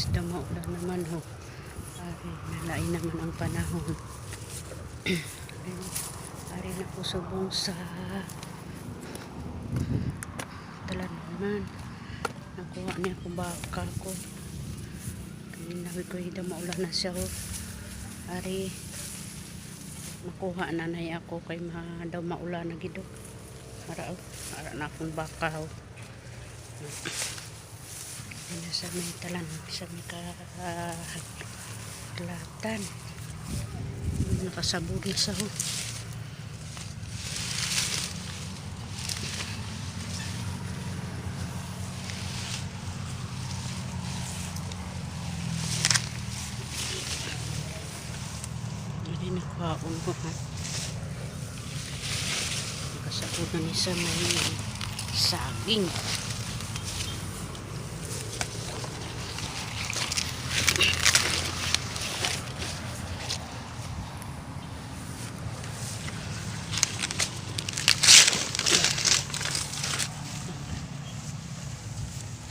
Damaulan naman ho. Ari, nalain naman ang panahon. Ari na po subong sa talan naman. Nakuha niya ko baka ko. Kinawi ko yung damaulan na siya ho. Ari, nakuha na na ako kay daw maulan na gido. Para na akong baka ho. Sa may talan, sa may kalatan. Nakasabog na sa ho. Hindi nakwaon ko ha. Nakasabog na ni sa may saging.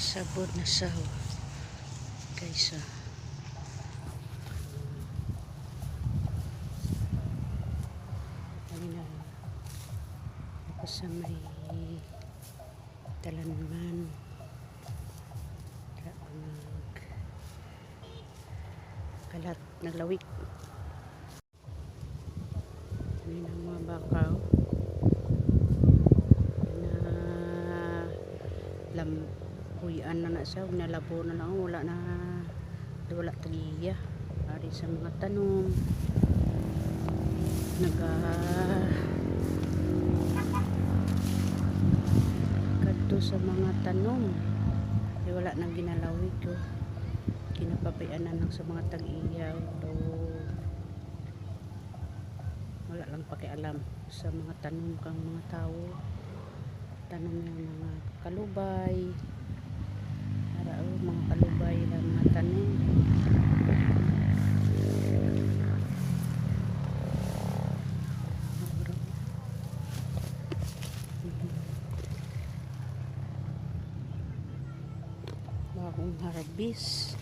Sabod na saho kaysa na ako sa may talanman kalat naglawik may ng mga bakaw na huyan na siya, nalabo na lang, wala tagiya. Ari sa mga tanom kadto sa mga tanom wala nang ginalawig ko, kinapabayaan na lang sa mga tagiya. Wala lang pakialam sa mga tanom kang mga tao, tanom ng mga kalubay. Mga kalubay lang mga tanim. Bagong harvest.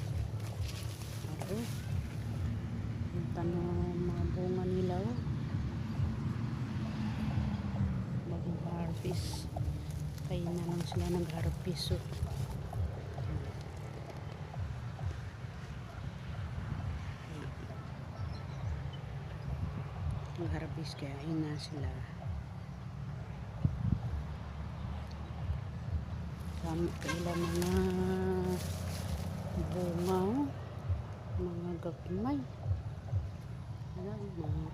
Yung tanim mga bunga nila. Bagong harvest. Kaya na lang sila nag-harvest. Mag-harvest kaya ina sila kami kailan mga bunga mga gagmay. Alam mo